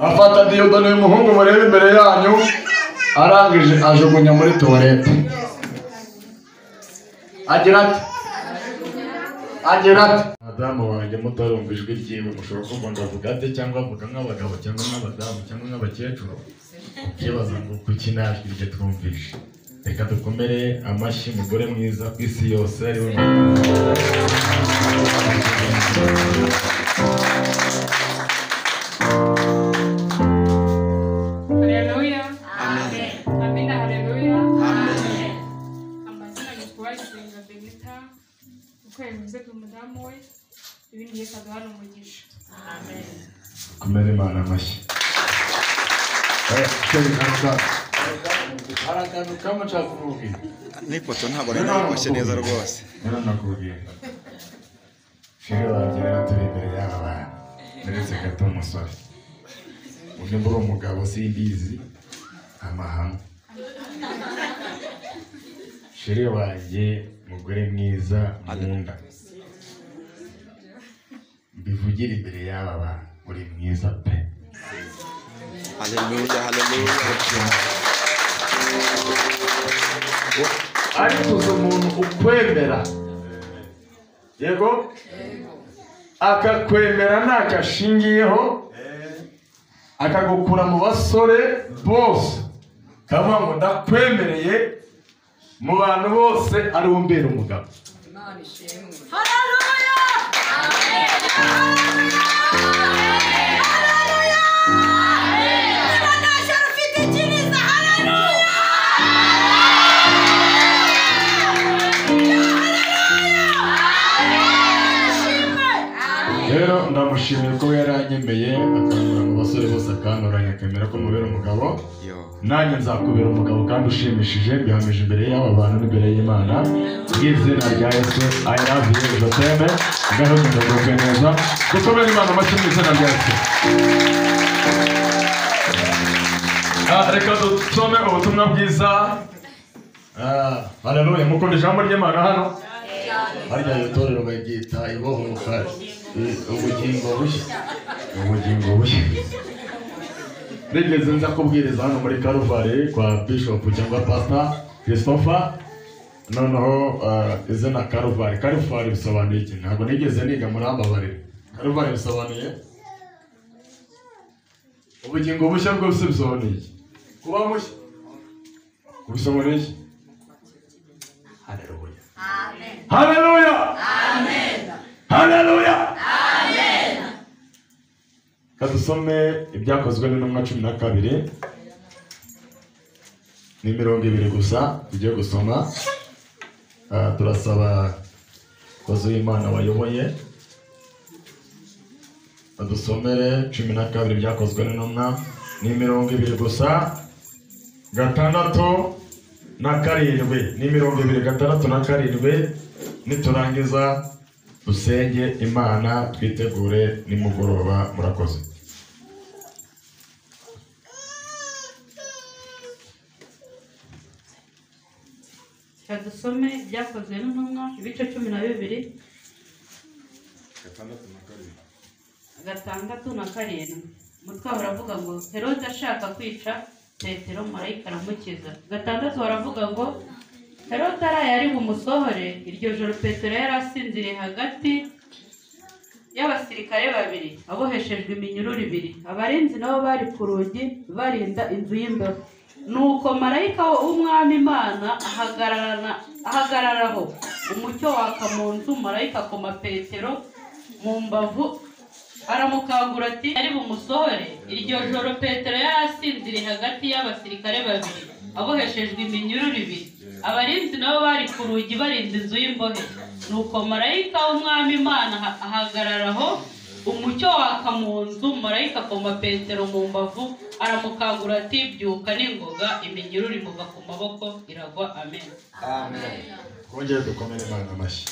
afata diyodone y'umuhungu murebe imbere yanyu arangije ajugunya muri tuwarete. Agira ati madamu wanjye mutarumva ijwi ryiwe mushobora kumva ngo avuga ate cyangwa avuga nk'abagabo cyangwa nk'abadamu cyangwa nk'abakecuru, ukibaza ngo kuki najwi rye twumvishe. Reka dukomere amashyi umugore mwiza ku isi yose ariwe Haleluya. Amen. Amina, haleluya. Amen. Amazina ni kuwajenga Benita. Ukwemeze kumudamu we. Ibindi Yesu agahana umugisha. Amen. Komere Imana amashyi. Arakanu kama chakurugi. N'ifoto ntabwo nayikoshye neza rwose. Nakubwiye. Shiri wagira turi imbere y'aba. Ndetse gato umusore. Uje mbura umugabo simbizi amahame. Shiri wanjye mugore mwiza nkunda. Mbivugira imbere y'aba bantu uri mwiza pe. Haleluya, haleluya. Ariko umuntu ukwemera yego akakwemera ntakashingiyeho akagukura mu basore bose kavuga ngo ndakwemereye mu bantu bose ari umbera umugabo. Haleluya. Rero ndamushimiye ko yaranyemeye akangura mu basore bose akantoranya akemera ko mubera umugabo. Nanjye nzakubera umugabo kandi ushimishije mbihamije imbere y'aba bantu n'imbere y'Imana. Mw'izina rya Yesu I love you Joteme. Ngaho ndagukwe neza. Dukomere Imana amashyi mu izina rya Yesu. Reka dusome ubutumwa bwiza. Haleluya. Mukunda ijambo ry'Imana hano? Harya itorero bagita ibohoka ubugingo bushya. Nigeze nza kubwiriza hano muri Karuvali kwa Bishop cyangwa Pastor Christopher. Noneho izina Karuvali bisobanuye iki? Ntabwo nigeze niga muri ambabarire. Karuvali bisobanuye ubugingo bushya bwose bisobanuye iki? Kuba mushya. Bisobanuye iki? Haleluya. Amen. Haleluya. Amen. Haleluya. Amen. Kadusome ibyakozwe n'intumwa 12 ni 200 gusa tugiye gusoma. Turasaba kozo y'Imana wayoboye adusomere 12 byakozwe n'intumwa ni 200 gusa 6 na 7 ni 200 na 7 niturangiza dusenge Imana twitegure nimugoroba murakoze. Dusome ibyakozwe n'intumwa ibice 12 6 na 7. Umutwe uravuga ngo Herode ashaka kwica Petero, marayika aramukiza. 6 baravuga ngo Herode yari bumusohore. Iryo joro Petero yari asinziriye hagati y'abasirikare babiri aboheshejwe iminyururu 2. Abarinzi nabo bari ku rugi barinda inzu y'imbeho. Nuko marayika w'umwami Imana ahagararaho umucyo waka mu nzu. Marayika akoma Petero mu mbavu aramukangura ati ari bumusohore. Iryo joro Petero yari asinziriye hagati y'abasirikare babiri aboheshejwe iminyururu 2. Abarinzi nabo bari ku rugi barinda inzu y'imbohe. Nuko marayika w'umwami Imana ahagararaho umucyo waka mu nzu. Marayika akoma Petero mu mbavu aramukangura ati byuka n'ingoga. Iminyururu imuva ku maboko iragwa. Amen. Amen. Kongera dukomere Imana amashyi.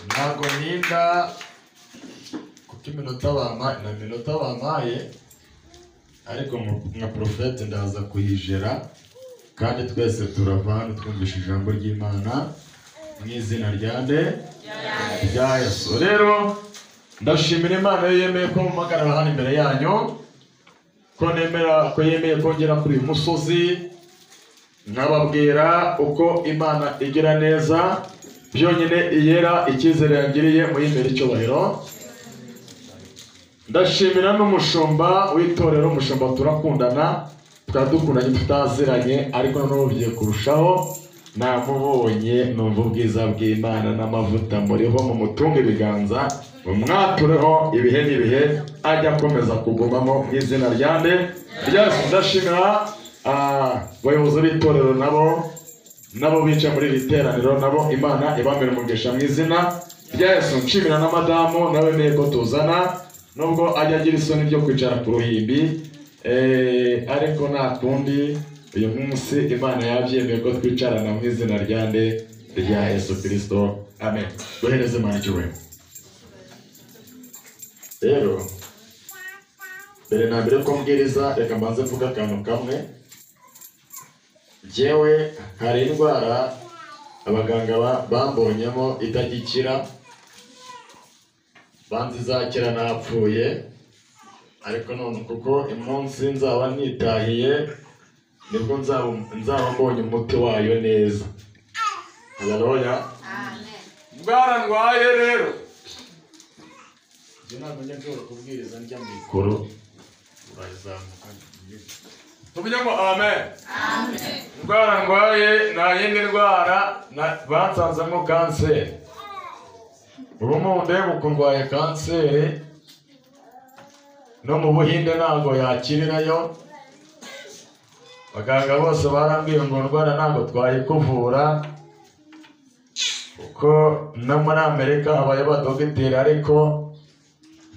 Ntabwo ninda kuko iminota bamaye ariko nka profete ndaza kuyijera kandi twese turava hano twumvisha ijambo ry'Imana mu izina rya Yesu. Rero ndashimira Imana yo yemeye ko mpagarara hano imbere yanyu, ko nemera ko yemeye kongera kuri uyu musozi nkababwira uko Imana igira neza byonyine iyera icyizere yangiriye mu y'imbere icyubahiro. Ndashimira n'umushumba w'itorero, umushumba turakundana, dukundanye tutaziranye, ariko noneho bigiye kurushaho. Namubonye numva ubwiza bw'Imana n'amavuta muriho, mu mutunga ibiganza, umwatureho ibihe n'ibihe, ajya akomeza kugumamo mu izina rya nde. Ndashimira abayobozi b'itorero nabo bicaye muri iri teraniro, nabo Imana ibamere umugisha mu izina rya Yesu. Nshimira na madamu nawe meye ko tuzana, nubwo ajya agira isoni ryo kwicara ku ruhimbi, ariko nta kundi uyu munsi Imana yabyemeye ko twicarana mu izina rya nde rya Yesu Kristo. Amen. Duhereze Imana icyubahiro. Rero mbere na mbere ko mbwiriza, reka mbanze mvuga akantu kamwe. Njyewe hari indwara abaganga bambonyemo itagikira, banzi izakira napfuye, ariko none kuko umunsi nzaba nitahiye nibwo nzaba mbonye umuti wayo neza. Haleluya. Ndwara ndwaye rero ntabwo njya nshobora kubwiriza njya mikoro, urayizamuka tuvuge ngo amen. Ndwara ndwaye nta yindi ndwara bansanzemo kanseri. Ubu mundebe uko ndwaye kanseri, no mu Buhinde ntabwo yakirirayo. Abaganga bose barambwiye ngo ndwara ntabwo twayikuvura, kuko no muri Amerika habaye abadogiteri, ariko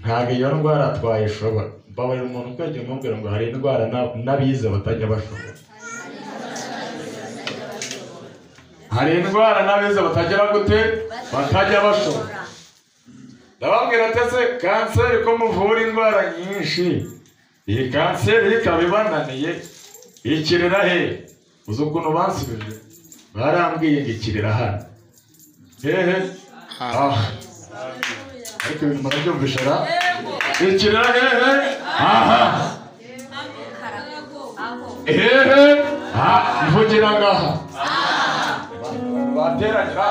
ntabwo iyo ndwara twayishobora. Mbabarira umuntu ukwegera umubwira ngo hari indwara n'abize batajya bashobora. Hari indwara n'abize batagira gute? Batajya bashobora. Ndababwira ati ese kanseri ko muvura indwara nyinshi, iyi kanseri ikaba ibananiye, ikirira he? Uzi ukuntu bansubije? Barambwiye ngo ikirira hano. Hehe? Ariko ibintu murabyumvisha ra? Ikirira hehe? Aha. Hehe? Mvugira ngaha. Bateranyira.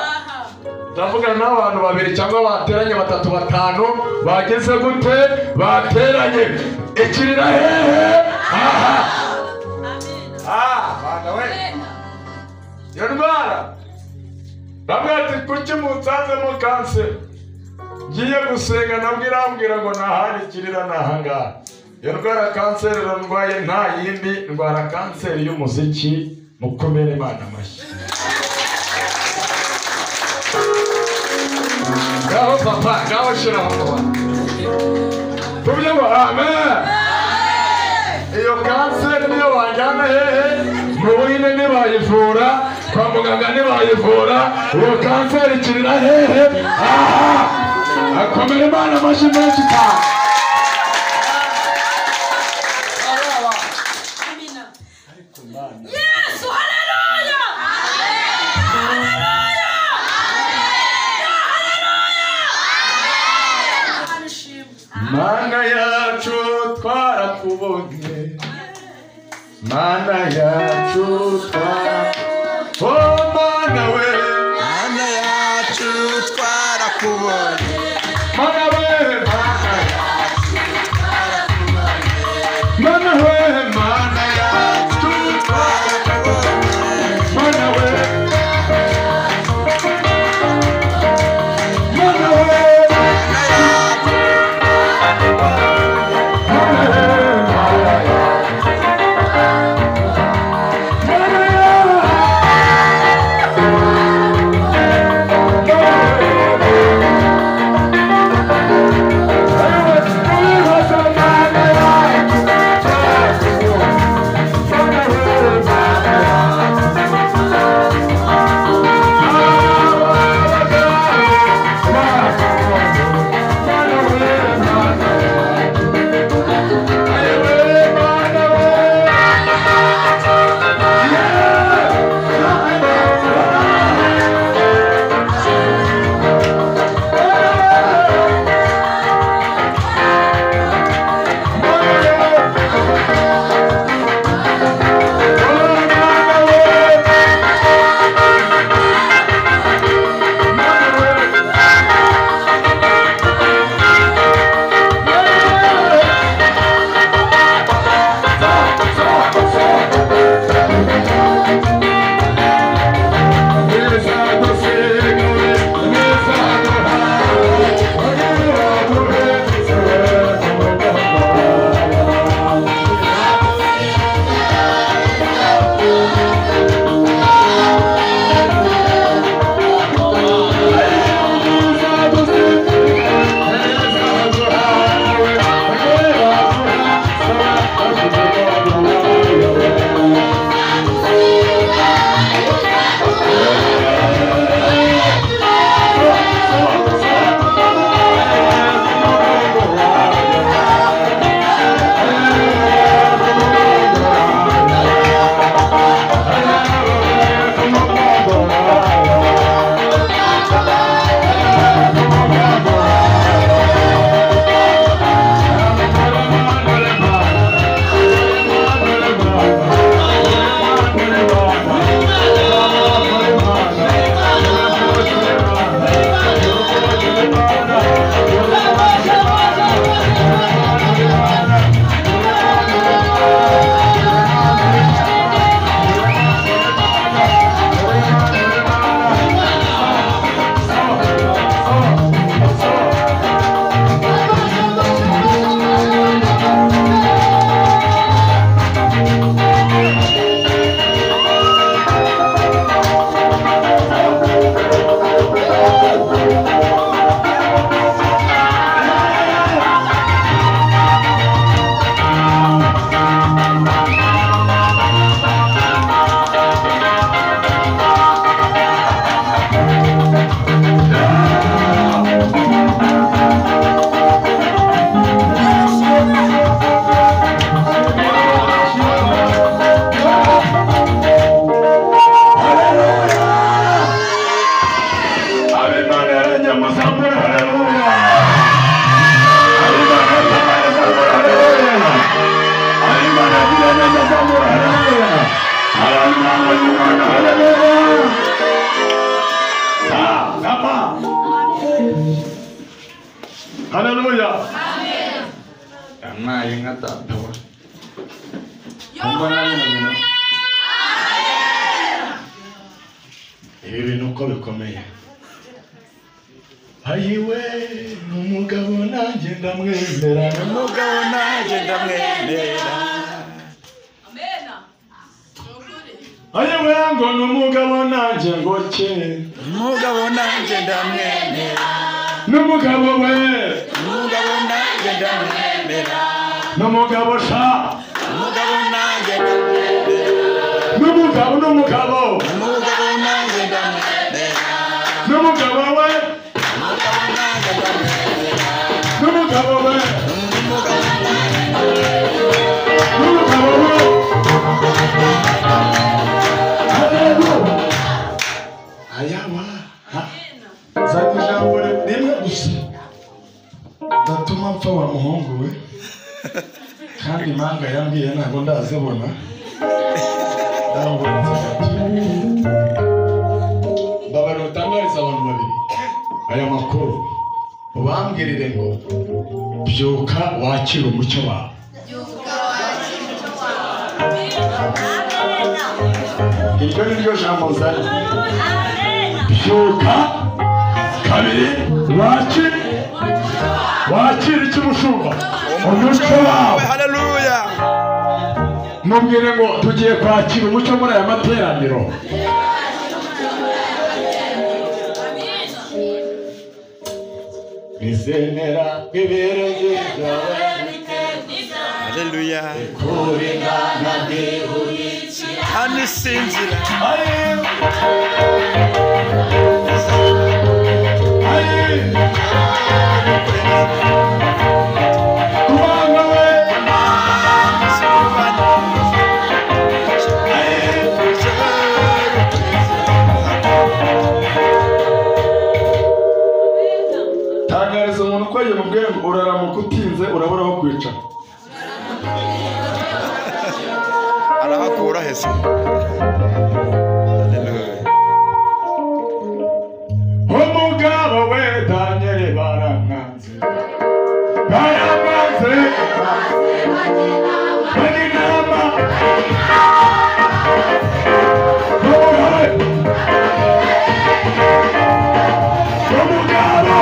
Ndavugana n'abantu babiri cyangwa bateranye batatu batanu, bageze gute? Bateranye. Ikirira hehe? Aha. Bana we. Iyo ndwara bamwe ati kuki munsanzemo kanseri, ngiye gusenga nabwo irambwira ngo ntahandi ikirira n'ahangaha. Iyo ndwara kanseri ndwaye nta yindi, ndwara kanseri y'umuziki. Mukomere Imana amashyi. Ngaho papa, ngaho shiraho papa. Tuvuge ngo amen. Iyo kanseri niyo wanjyana hehe? Mu Buhinde ntibayivura, kwa muganga ntibayivura, iyo kanseri ikirira hehe? Akomere Imana amashyi menshi cyane. Yesu, haleluya! Haleluya! Mana yacu twarakubonye, Mana yacu twarakubonye, oh Mana we, Mana yacu twarakubonye, Mana we, Mana yacu twarakubonye, Mana we, Mana yacu twarakubonye, Mana we, Mana we. Mana Amen. Amaye nka data wa. Amen. Ibi bintu uko bikomeye. Ayiwe umugabo nanjye ndamwemera. umugabo nanjye ndamwemera. Ayiwe ngo n'umugabo nanjye ngoke. umugabo nanjye ndamwemera. N'umugabo we. umugabo nanjye ndamwemera. N'umugabo sha. umugabo nanjye ndamwemera. N'umugabo umugabo nanjye ndamwemera. n'umugabo we. umugabo nanjye ndamwemera. N'umugabo we. umugabo N'umugabo we. Ayawa. Zati jambo rimwe gusa. Ndatuma mpfa wa muhungu we. Kandi impanga yambwiye ntabwo ndazibona. Babaro utangariza abantu babiri. Aya makuru. Ubambwirire ngo byuka wakira umucyo wawe. Iryo ni ryo jambo nzanye. Byuka kabiri wakira icy'umushumba umucyo wawe. haleluya. Mubwire ngo tugiye kwakira umucyo muri aya materaniro. Nizemera ibirenge byawe. haleluya. Kurinda ntabwihurikira. kandi sinzira. Tangariza umuntu ko yamubwiye ngo uraramuka utinze urabura aho kwicara. arahakura hese. haleluya. Umugabo we Daniel baramwanze. Baramwanze. Baginama. Umugabo.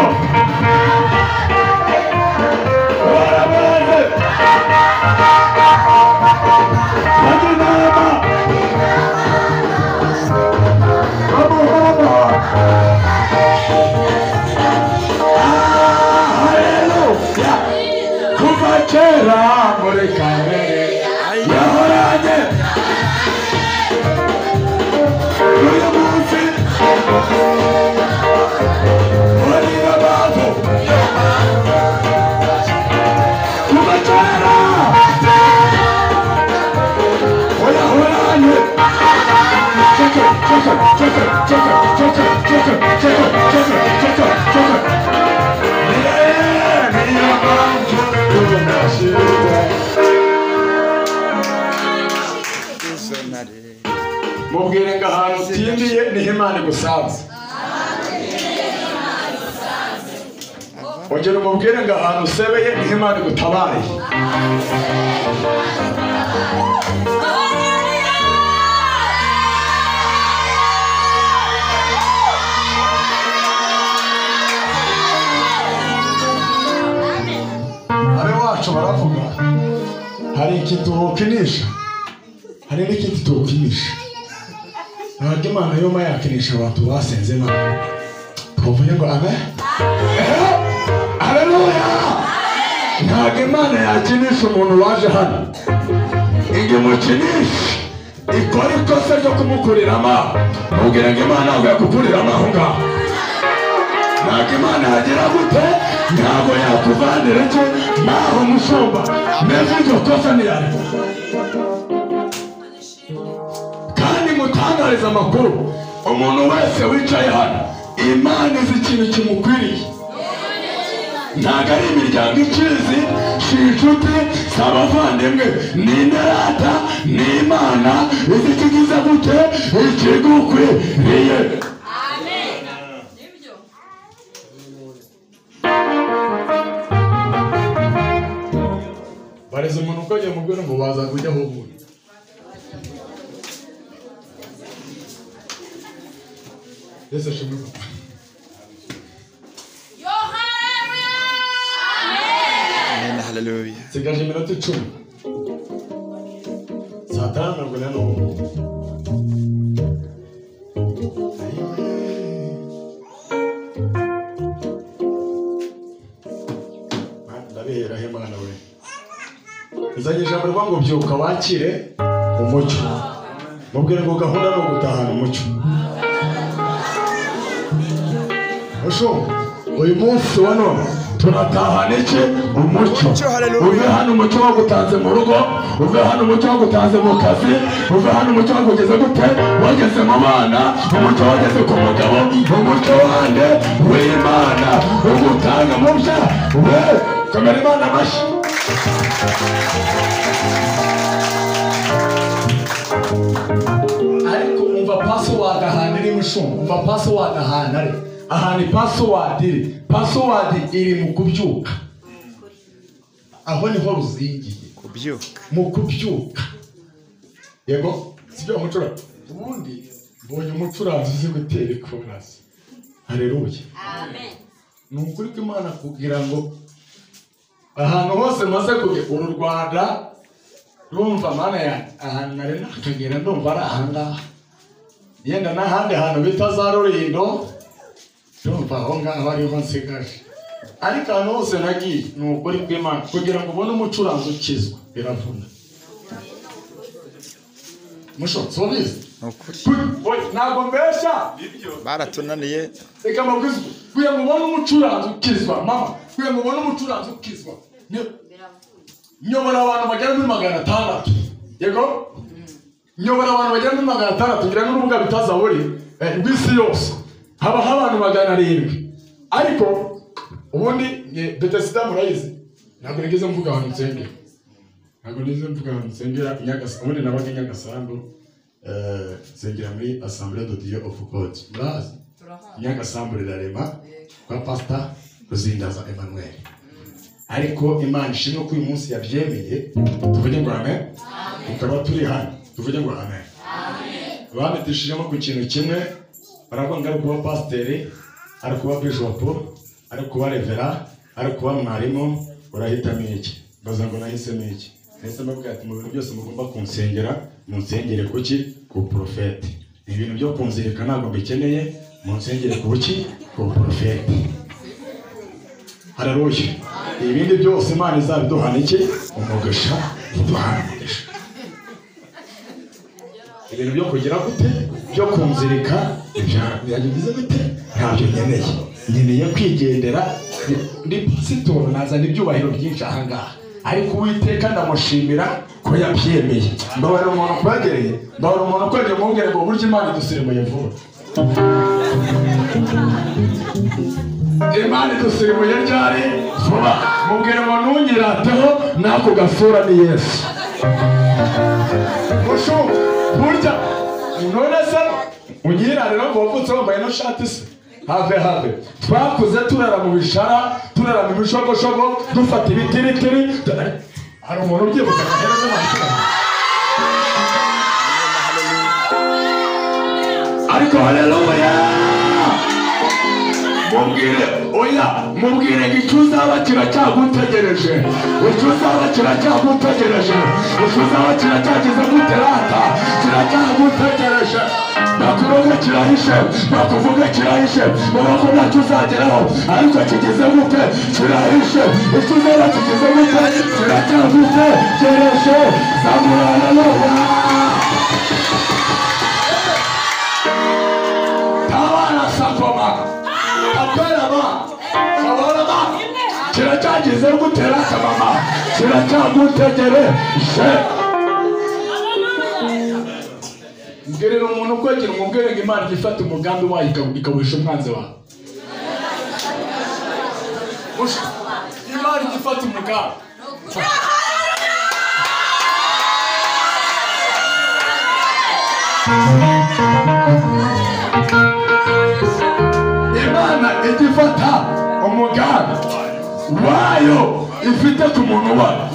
Baramwanze. Baginama. Kuva kera muri kamere yahoranye uyu munsi muri abantu kuva kera yahoranye mubwire ngo ahantu utindiye niho Imana igusanze. Ongera umubwire ngo ahantu usebeye niho Imana igutabaye. Abe wacu baravuga hari ikintu wokinisha hari n'ikindi tukinisha. Ntabwo Imana yoma yakinisha abantu basenze Imana. Twavuye ngo amen. Haleluya. Ntabwo Imana yakinisha umuntu waje hano. Inge mukinisha ikora ikosa ryo kumukuriramo. Mubwire ngo Imana ntabwo yakukuriramo aho ngaho. Ntabwo Imana yagira gute ntabwo yakuvanira cyo naho mushumba meze iryo kosa ntiyari. Kandi mutangariza amakuru umuntu wese wicaye hano Imana izi ikintu kimukwiriye. Ntabwo ari imiryango ikizi, si inshuti, si abavandimwe, ni inderata, ni Imana izi ikigize gute ikigukwiriye. areze umuntu uko agiye mubwira ngo baza kujya aho ubundi. Yesu ashimwe. Amen, hallelujah. Sigaje iminota 10. Saa 5 ntabwo n'ubu. Ndabihera he mwana we. Izanye ijambo rivuga ngo byuka wakire umucyo. Mubwire ngo gahunda no gutahana umucyo. Osho, uyu munsi wa none turatahana iki? Umucyo. Uve hano umucyo wagutanze mu rugo, uve hano umucyo wagutanze mu kazi, uve hano umucyo wagugeze gute? Wageze mu bana, umucyo wageze ku mugabo, umucyo wande w'Imana ugutanga mu bya. We, komera Imana amashyi. Ariko umva password ahantu iri mushumba, umva password ahantu ari. Ahani password iri mu kubyuka. Aho niho ruzingiye. Kubyuka. Mu kubyuka. Yego, sibyo umucura. Ubundi mbonye umucuranzi uzi gutera ikorasi. Haleluya. Amen. Nukuri ko Imana kugira ngo ahantu hose maze kugera uru Rwanda rumva mana ya ahantu nari nakagera ndumva ari ahangaha. Yenda n'ahandi hantu bita za Rurindo ndumva aho ngaho ariho nsigaje. Ariko ahantu hose nagiye ni ukuri kw'Imana kugira ngo ubone umucuranzi ukizwa biravuna. Musho sobize ntabwo mbesha baratunaniye. Reka mabwizwe kugira ngo ubone umucuranzi ukizwa mama, kugira ngo ubone umucuranzi ukizwa nyobora abantu bagera muri 600. Yego nyobora abantu bagera muri 600 ngira n'urubuga bitazaburi rw'isi yose haba abantu 700. Ariko ubundi Bethesda murayizi ntabwo nigeze mvuga ahantu nsengera, ntabwo nigeze mvuga ahantu nsengera Nyagasani. Ubundi nabaga Nyagasani nsengera muri Assemblée de Dieu of God. Murazi Nyagasani rirarema kwa Pastor Ruzindaza Emmanuel. Ariko Imana ishimwe ko uyu munsi yabyemeye tuvuge ngo amen. Ukaba turi hano tuvuge ngo amen. Bametishijemo ku kintu kimwe, baravuga ari kuba pasiteri, ari kuba bishop, ari kuba revera, ari kuba mwarimu, urahitamo iki? Baza ngo nahisemo iki? Nahise mbabwira ati mu bintu byose mugomba kunsengera, munsengere kuki? Ku profete. Ibintu byo kunzirika ntabwo mbikeneye, munsengere kuki? Ku profete. Haleluya. Ibindi byose Imana izabiduhana iki? Umugisha, iduhana umugisha. Ibintu byo kugira gute? Byo kunzirika byagize gute? Ntabyo nkeneye. Nkeneye kwigendera ndi pasitoro nazana ibyubahiro byinshi aha ngaha. Ariko Uwiteka ndamushimira ko yabyemeye. Mbabara umuntu kwagereye, mbabara umuntu kwagereye mubwire ngo burya Imana idusirimuye vuba. Imana idusirimuye ryari? Vuba. Mubwire ngo ntunyirateho n'ako gasura ni Yesu. Mushu burya none se unyirare no mvutse wambaye no shati se have twakuze turara mu bishara, turara mu bishogoshogo, dufata ibitiritiri. Hari umuntu ubyibuka ahereze amakuru. Ariko haleluya. Mubwire oya, mubwire icyo uzaba kiracyagutegereje, icyo uzaba kiracyagutegereje, icyo uzaba kiracyagize guterata, kiracyagutegereje. Nakuroga kirahishe, nakuvuga kirahishe, mubako ntacyo uzageraho, ariko kigeze gute? Kirahishe. Icyo uzaba kigeze gute? Kiracyagutegereje. Zamura haleluya. Tabana sakoma aperama kabarama kiracyagize gutera kamama, kiracyagutegereje. Mbwirira umuntu kwegera umubwire ngo Imana ifata umugambi wayo ikawisha umwanzi wawe. Imana ifata umugambi. Imana igifata umugambi wayo ifite ku muntu wayo.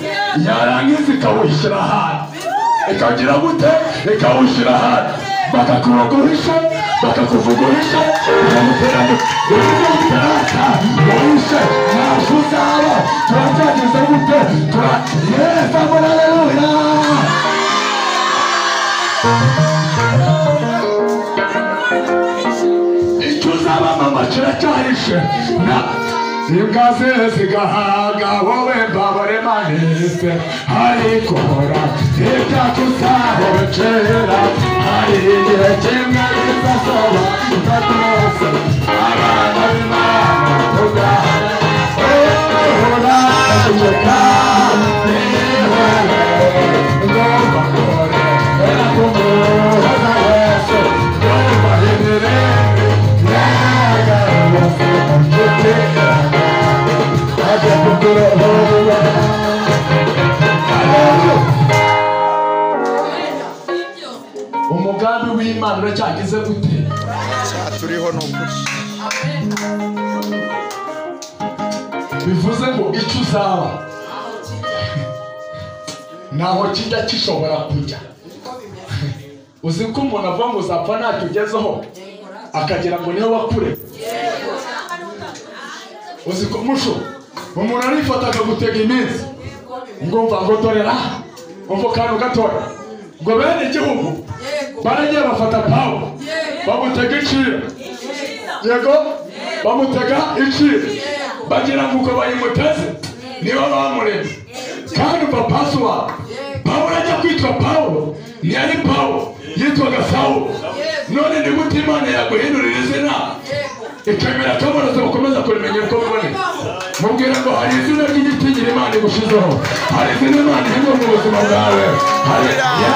yarangiza ikawushyira ahantu ikagira gute ikawushyira ahantu bakakurogorisha bakakuvugurisha bakaguteranya utarata uhishe ntabwo uzaba turabyageze gute yeza muri aleluya icyo uzaba mama kiracyahishe imbwa ze zigahaga wowe mbabare manise arikora ibyakuzahokera hari igihe kimwe bizasoba utatose abana b'Imana tugahora tugeka niwe ngomba kure erakumuhoza wese ngomba hindire yagaragaze gutera umugambi w'Imana uracyagize gute turiho n'ukuri bivuze ngo icyo uzaba naho kijya gishobora kujya uzi ko umuntu avuga ngo uzapfa ntacyo ugezeho akagira ngo niwe wakure uzi ko musho umuntu arifata akagutega iminsi ngo mva ngo dorera umva akantu gatoya ngo bene igihugu baragiye bafata Pawulo bamutega iciro yego bamutega iciro bagira ngo uko bayimuteze niba bamureze kandi umva pasuwa Pawulo ajya kwitwa Pawulo ntiyari Pawulo yitwaga Sawulo none ni gute Imana yaguhindurira izina ikemera akaboroza bakomeza kurimenya uko biboneka mubwira ngo hari izina ry'igitinyira Imana igushizeho hari izina Imana ihindura mu buzima bwawe haleluya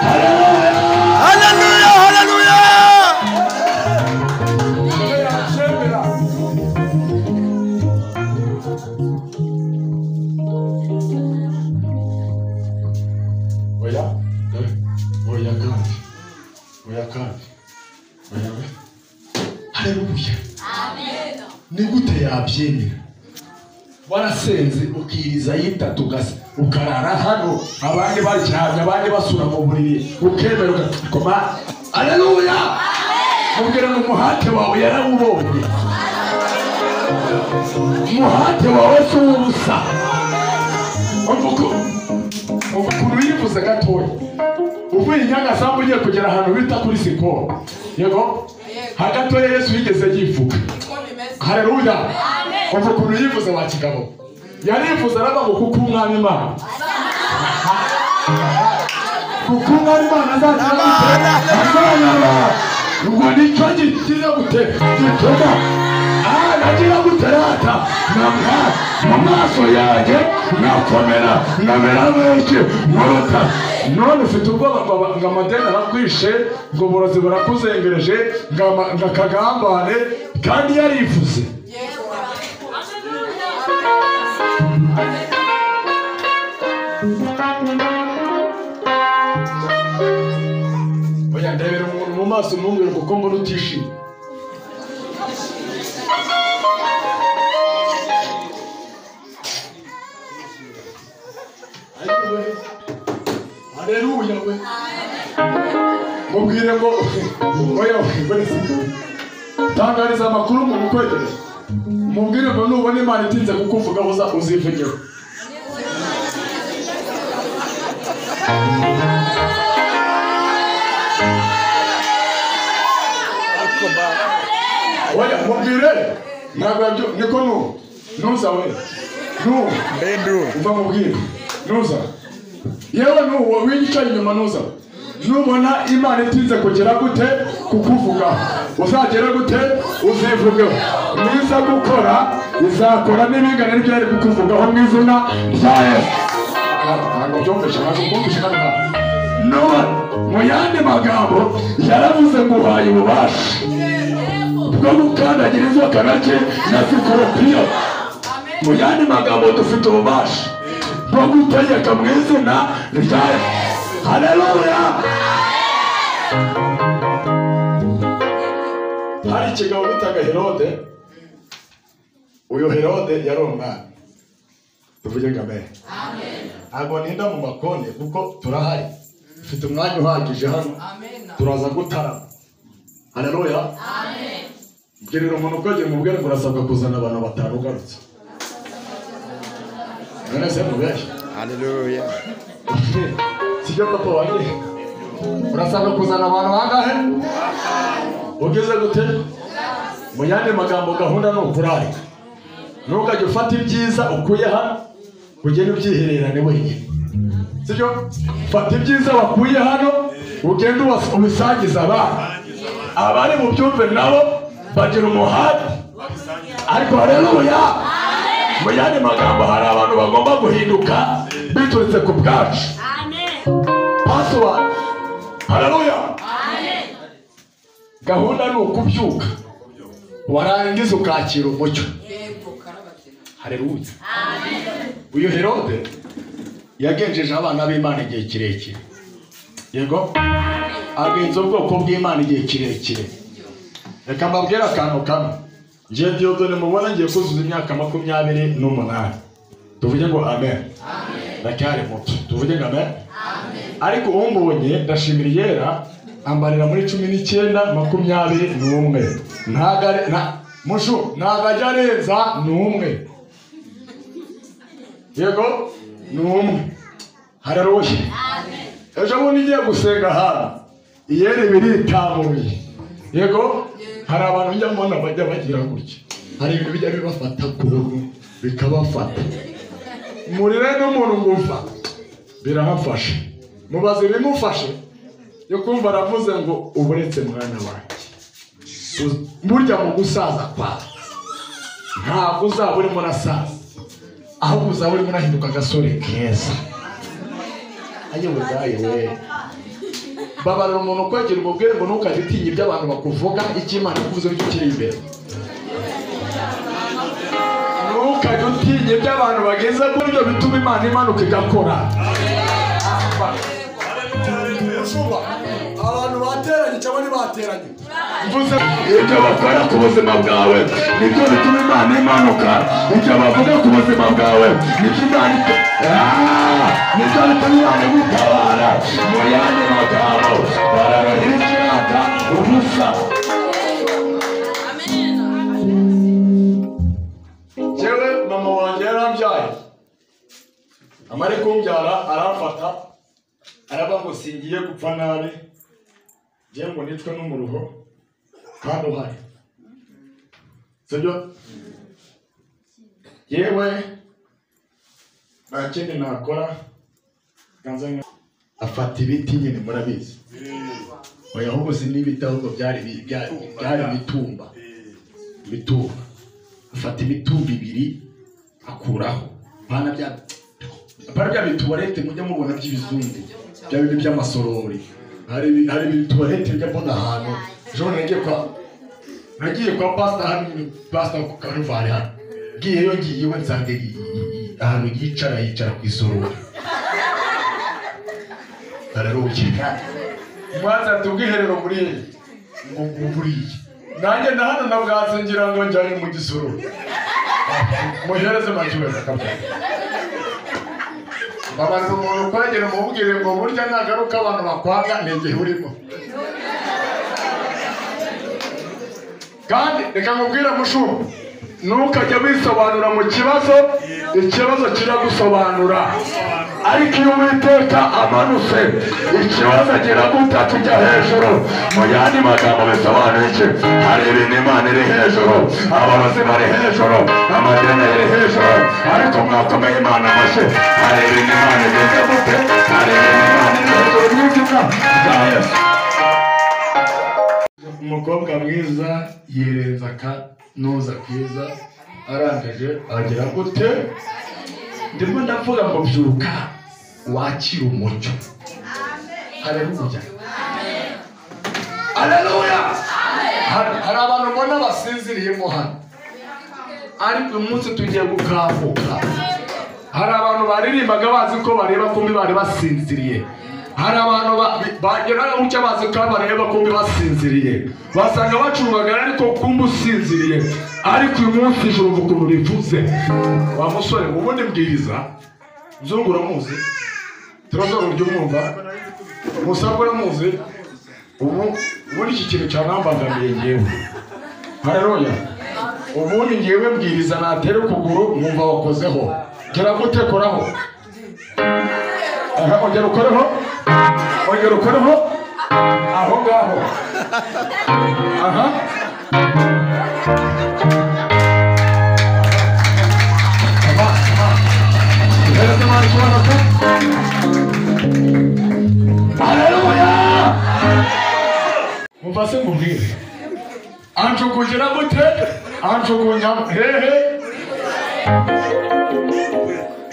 haleluya haleluya haleluya ni gute yabyemera warasenze ukiriza yitatu gasa ukarara hano abandi baryamye abandi basura mu buriri ukemera ukakoma haleluya mubwira ngo umuhate wawe yarawubonye umuhate wawe si ubusa ukuntu yivuze gatoya uvuye Nyagasambu ugiye kugera ahantu bita kuri siko yego hagatoya Yesu yigeze yivuga haleluya umva ukuntu yivuze wa kigabo yarivuze aravuga ngo kuko umwami Imana kuko umwami Imana azanyara ngo nicyo gitira gute gituma nagira guterata mu maso yanjye nakomera nkamera nk'iki muruta none ufite ubwoba ngo amadeni arakwishe ngo uburozi burakuzengereje ngo akagambane kandi yarivuze oya ndebera umuntu mu maso umubwira kuko mbona utishimye haleluya we mubwire ngo oya we tangariza amakuru mu bukwegereye mubwire ngo nubona Imana itinze kukuvuga uzivugira oya mubwire ntabwo niko nuza we umva mubwire nuza yewe nuwo wicaye inyuma nuza nubona Imana itinze kugera gute kukuvuga uzagera gute uzivugeho niza gukora izakora n'ibingana n'ibyo yari kukuvugaho mu izina rya Yesu ntabwo byumvishe none mu yandi magambo yaravuze ngo uhaye ububasha bwo gukandagira inzoka nake na sikoropiyo mu yandi magambo dufite ububasha bwo gutegeka mu izina rya Yesu haleluya hari ikigabo bitaga Herode uyu Herode yari umwana tuvuge ngo amen ntabwo ninda mu makone kuko turahari, dufite umwanya uhagije hano, turaza gutarama. Haleluya. Bwirira umuntu ukogiye mu bwenge urasabwa kuzana abantu batanu ugarutse. None se mubeshya? Haleluya. Sijya papa wanjye. Urasabwa kuzana abantu bangahe? Ugeze gute? Mu yandi magambo gahunda no ukurare. Ntukajye ufata ibyiza ukuye hano ugende ubyihererane wenyine. Sibyo? Fata ibyiza wakuye hano ugende ubisangiza abari mu byumve nabo bagira umuhati. Ariko haleluya. Mu yandi magambo hari abantu bagomba guhinduka biturutse ku bwacu. Password. Haleluya. Gahunda ni ukubyuka warangiza ukakira umucyo. Haleluya. Uyu Herode yagenjeje abana b'Imana igihe kirekire. Yego? Agenza ubwoko bw'Imana igihe kirekire. Reka mbabwira akantu kamwe. Ngiye Diodone mubona ngiye kuzuza imyaka 28. Tuvuge ngo amen. Ndacyari muto. Tuvuge ngo amen. Ariko umbonye ndashimira yera ambarira muri 19 21. Ntagare mushu ntagajareza numwe. Yego numwe. Haleluya. Ejo bundi ngiye gusenga hano. Iyere biritamuye. Yego hari abantu njya mbona bajya bagira gutya. Hari ibintu bijya bibafata kuru bikabafata. Murire n'umuntu ngumva birahafasha. Mubaze bimufashe yo kumva aravuze ngo uburetse mwana wanjye. Burya mu gusaza kwa ntabwo uzaba urimo nasaza, ahubwo uzaba urimo nahinduka agasore keza. Ayewe babarira umuntu kwagira umubwire ngo ntukajye utinya ibyo abantu bakuvuga, icyo Imana ikuvuze cyo kiri imbere. Ntukajye utinya ibyo abantu bageze kuri byo bituma Imana imanuka igakora. Abantu bateranye cyangwa ntibateranye, mvuze ibyo bakora ku buzima bwawe nibyo bituma Imana imanuka. Ibyo bavuga ku buzima bwawe nibyo Imana nibyo bituma Imana gutabara. Mu yandi magambo bararahira ikirata ubusa. Jewe mama wanjye yarambyaye, amare kumbyara aramfata araba ngo singiye gupfa nabi, ngiye ngo nitwe n'umuruho kandi uhari. Sibyo? Yewe nta kindi nakora ganzanya afata ibiti nyine murabizi. Oya ahubwo si n'ibiti ahubwo byari mitumba. Afata imitumba 2 akuraho. Bana bya bituwarete mujya mubona by'ibizungu. Bya bintu by'amasorori. Hari bituwarete njya mbona ahantu. Nagiye kwa pastor hano, pastor ku Karuvali hano. Ngiyeyo ngiyewe nsange ahantu yicara ku isorori. Haleluya. Mwanza tubwiherero muri Burya. Nanjye na hano nabwatse ngira ngo njyane mu gisorori. Muhereze makiweza kabya. Babanza umuntu kwagera mu bugire ngo burya nagaruka abantu bakwanga nenge urimo. Kandi reka nkubwira mushumu, ntukajya wisobanura mu kibazo, ikibazo kiragusobanura. Ariko iyo Uwiteka amanutse ikibazo kiraguta tujya hejuru. Mu yandi magambo bisobanuye iki? Hari ibintu Imana iri hejuru, abarozi bari hejuru, amadini iri hejuru, ariko mwakomeye Imana amashyi. Hari ibintu Imana igeze gute? Hari ibintu Imana iri hejuru y'izina rya Yesu. Umukobwa mwiza yirenza akanoza keza, arangije agira gute? Ndimo ndavuga ngo byuka wakira umucyo. Haleluya. Haleluya. Hari abantu mbona basinziriyemo hano, ariko umunsi tugiye gukanguka. Hari abantu baririmbaga bazi ko bareba kumbi bari basinziriye. Hari abantu bagera ucyo bazi ko bareba kumbi basinziriye. Basanga bacurwaga ariko kumbi usinziriye. Ariko uyu munsi ijuru uvuga rivuze. Wa musore ubundi mbwiriza Nzungura muzi turazora uryo mwumva musabura muzi ubundi iki kintu cyanambangamiye ngewe haleluya ubundi ngewe mbwiriza natere ukuguru mwumva wakozeho gera gutekoraho ongera ukoreho aho ngaho aha haleluya mufase mubwire anjukugira gute anjukunya hehe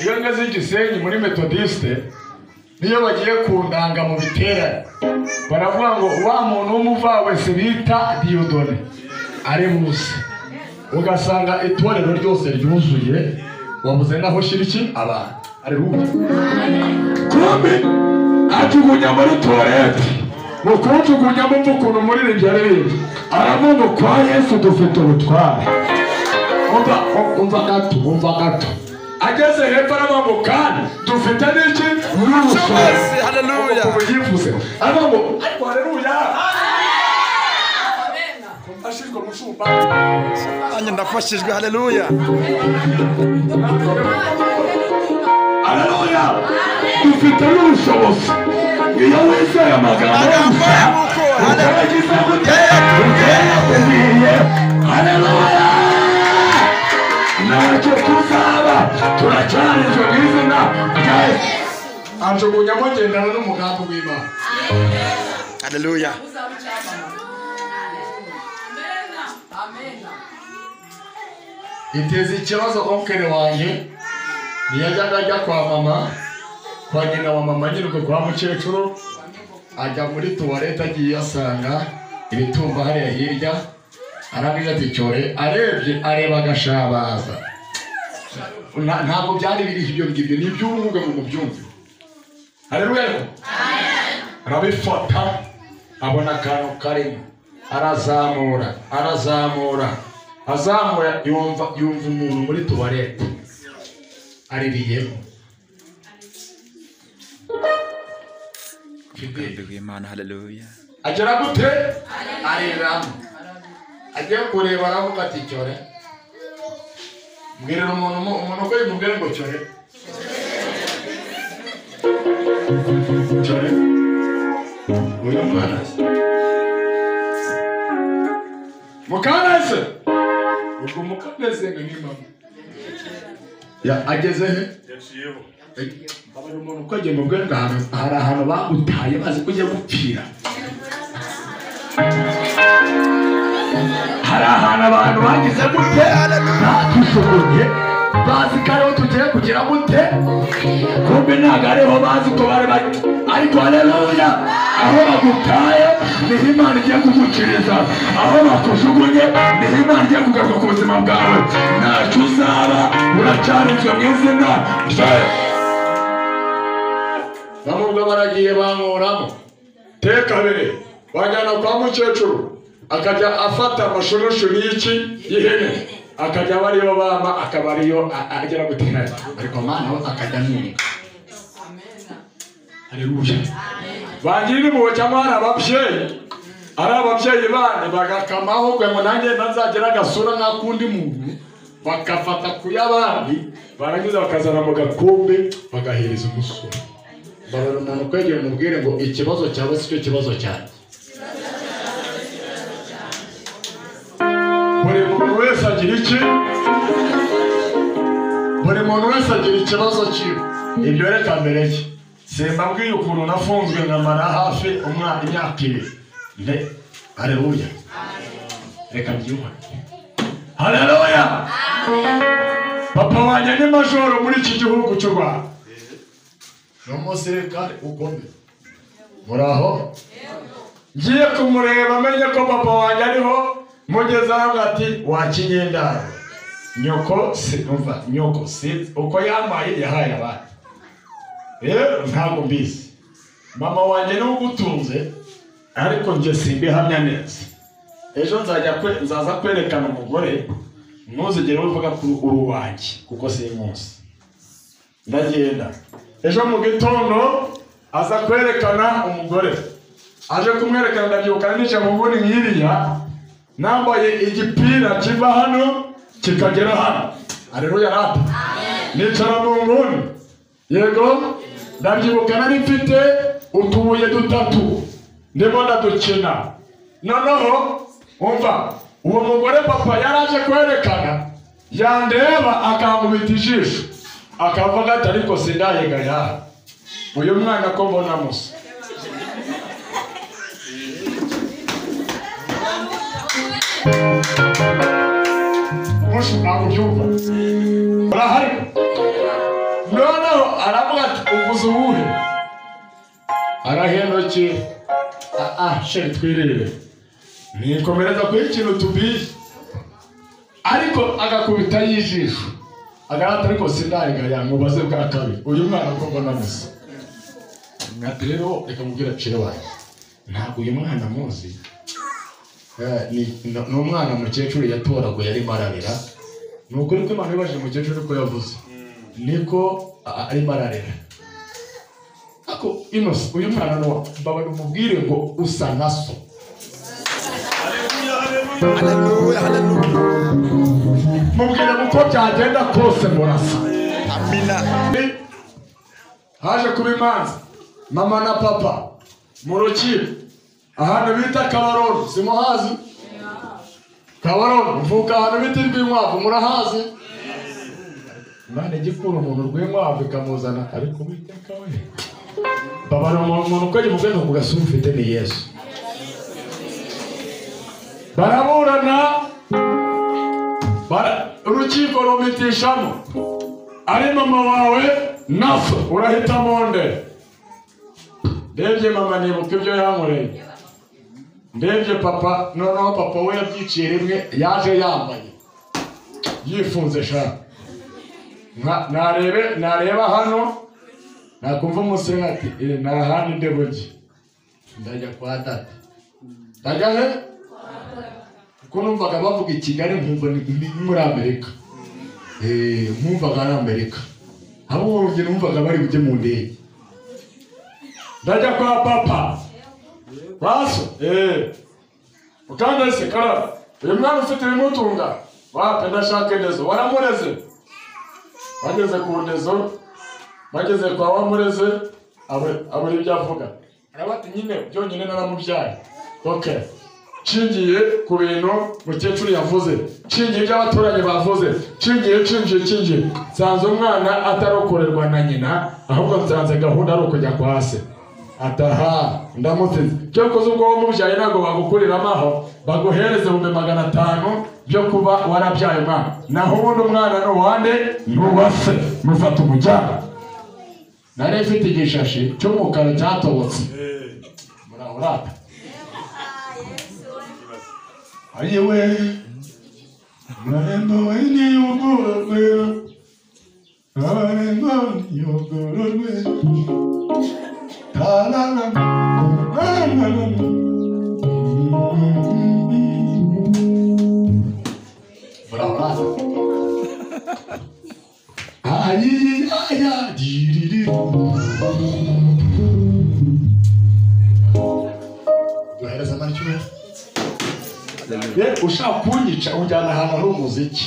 iyo ngeze Gisenyi muri Methodiste niyo bagiye kundanga mu biterane baravuga ngo wa muntu w'umuva wese bita Diyodone ari musi ugasanga itorero ryose ryuzuye wabuze naho shiriki abantu ari rubi kumbe ajugunya muri toilette mukunjugunya mu mvukuntu muri rinjare aravuga kwa Yesu dufite ubutware umva gato ageze hepfo aravuga kandi dufite n'iki ubushobozi haleluya yivuze aravuga ariko haleluya ashirwa mushumba anye ndafashijwe haleluya haleluya dufite n'ubushobozi iyo wizeye amagambo y'uko haleluya ntacyo tuzaba turacyarijwe mu izina rya Yesu anjugunyamo ngendana n'umugambi w'Imana haleluya iteza ikibazo onkere wanjye ntiyajyaga ajya kwa mama kwa nyina wa mama nyine ubwo kwa mukecuru ajya muri tuwarete agiye asanga ibitumba hariya hirya arabwira ati cyore arebye areba agashabaza ntabwo byari biri ibyo ngibyo ni iby'ubumuga mu byumve haleluya arabifata abona akantu karimo arazamura yumva umuntu muri tuwarete aririyemo Imana haleluya agera gute ariramo agiye kureba aravuga ati cyore mbwirira umuntu uko yimubwira ngo cyore uyu mwana mukaneze ubwo mukaneze ni mama ageze he yaciyeho abari umuntu uko agiye mubwira ngo hari ahantu bagutaye bazi ko ugiye gupfira hari ahantu abantu bagize gute batushoboye bazi ko ariho tugiye kugira gute kumbe ntabwo ariho bazi ko bari bari ariko haleluya aho bagutaye niho Imana igiye kugukiriza aho bakujugunye niho Imana igiye kugaruka ku buzima bwawe ntacyo uzaba uracyarinzwe mu izina rya bamwe baragiye bankuramo teka bere bajyana kwa mukecuru akajya afata amashurushuru y'iki y'ihene akajya bariyo bama akaba ariyo agera gutera ariko Mana we akajya nini haleluya bangira impuhwe cyangwa hari ababyeyi bandi bagakamaho ngo nanjye nazagera agasura nk'akundi muntu bagafata ku y'abandi barangiza bakazana mu gakombe bagahereza umusoro barora umuntu kwegera umubwire ngo ikibazo cyawe si cyo kibazo cyanjye buri muntu wese agira iki buri muntu wese agira ikibazo cyiwe ibyo reka mbere ye simbabwiye ukuntu nafunzwe nkamara hafi imyaka ibiri haleluya reka mbyuha haleluya papa wanjye ni majoro muri iki gihugu cy'u Rwanda n'umusirikare ukomeye muraho ngiye kumureba amenye ko papa wanjye ariho mugeze aho ati wakinyendaro nyoko si uko yambaye yahaye abandi ntabwo mbizi mama wanjye niwe ugutunze ariko njye simbihamya neza ejo nzaza kwerekana umugore ntuzigere uvuga kuri uru wanjye kuko si munsi ndagenda ejo mu gitondo aza kwerekana umugore, aje kumwerekana ndabyuka nicaye mu nguni nk'iriya nambaye igipira kiva hano kikagera hano. Haleluya rata. Nicara mu nguni, yego ndabyibuka nari mfite utubuye dutatu ndimo ndadukina. Noneho umva uwo mugore papa yaraje kwerekana, yandeba akankubita ijisho akavuga ati ariko sindayegaya uyu mwana ko mbona musa. Mushi nakubyumva urahari. Noneho aravuga ati uvuze uwuhe? Arahendoke sheri twirire nikomereza kuri ikintu tubiye, ariko agakubita yijisho agarata ariko sindayegaya mubaze bwa kabiri uyu mwana ko mbona musa. Ati rero reka mubwira cire wawe ntabwo uyu mwana muzi, ni umwana mukecuru yatoraguye arimo ararira. Ni ukuri ko Imana ibajije umukecuru ko yavuze niko arimo ararira. Ako Innocent uyu mwana no baba umubwire ngo usa na so. Haleluya, haleluya. Mubwire uko byagenda kose murasa. Amina. Haje kuba imanza mama na papa mu rukiko ahantu bita Kabarondo, simuhazi? Kabarondo mvuka ahantu bita Rwinkwavu, murahazi? Imana igikura umuntu Rwinkwavu ikamuzana ariko Uwiteka we babara umuntu ukoje mu bwenge kugasura ufite ni Yesu. Baraburana urukiko rumitishamo ari mama wawe naso urahitamo nde? Ndebye mama nibuka ibyo yankoreye, ndebye papa noneho papa we yabyiciye rimwe yaje yambaye yifunze sha nareba hano nakumva umusore ati narahandi ndeboge ndajya kwa data ndajya he kuko numvaga bavuga i Kigali nkumva ni muri Amerika, nkumvaga ari Amerika abo urugendo numvaga bari bujye mu ndege. Ndajya kwa papa baso ukanda se kara uyu mwana ufite ibimutunga wape ndashaka ndezo waramureze. Bageze ku ndezo bageze kwa wamureze abo ibyo avuga arabati nyine byonyine naramubyaye. Okay, cingiye ku bintu mukecuru yavuze, cingiye by'abaturage bavuze, cingiye sanze umwana atarokorerwa na nyina ahubwo nsanze gahunda ari ukujya kwa se. Ataha ndamuteze cyo koze ubwo wamubyaye ntago bagukuriramo aho baguhereze 500 byo kuba warabyaye umwana, naho ubundi umwana no wande nuwase mufata umujyana. Nari mfite igishashi cy'umukara cyatobotse murahurata ayewe marembo ni ugorwe marembo ni ugorwe la la la murahurata ayi aya diriri duhereza maricyo ushaka kunyica unjyana ahantu hari umuziki,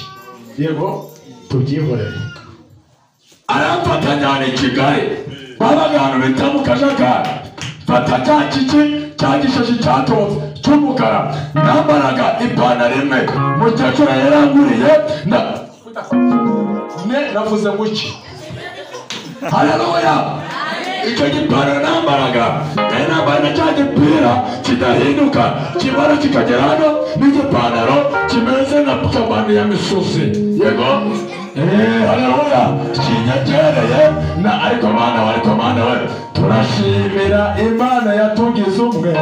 yego tubyihorere. Arafata njyana i Kigali babaga ahantu bita mu Kajagari, fata cya gishashi cyatobotse cy'umukara nambaraga ipantaro imwe mukecuru yaranguriye navuze ngo iki? Haleluya. Icyo gipantaro nambaraga nambaye na cya gipira kidahinduka kibara kikagera hano n'igipantaro kimeze nka kabani ya misozi, yego haleluya kinyegereye na ariko mana we turashimira Imana yatugize umwe.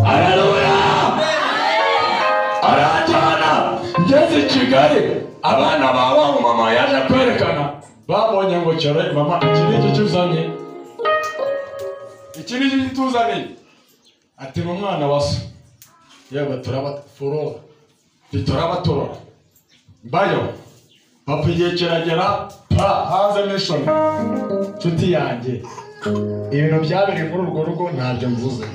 Haleluya. Arajyana ngeze i Kigali abana baba mama yaje kwerekana babonye ngo cyore mama iki ni cyuzanye iki ni tuzanye ati mu mwana waso yewe turabatorora mbayo papa igihe kiragera hanze mission nshuti yanjye ibintu byabereye muri urwo rugo ntabyo mvuze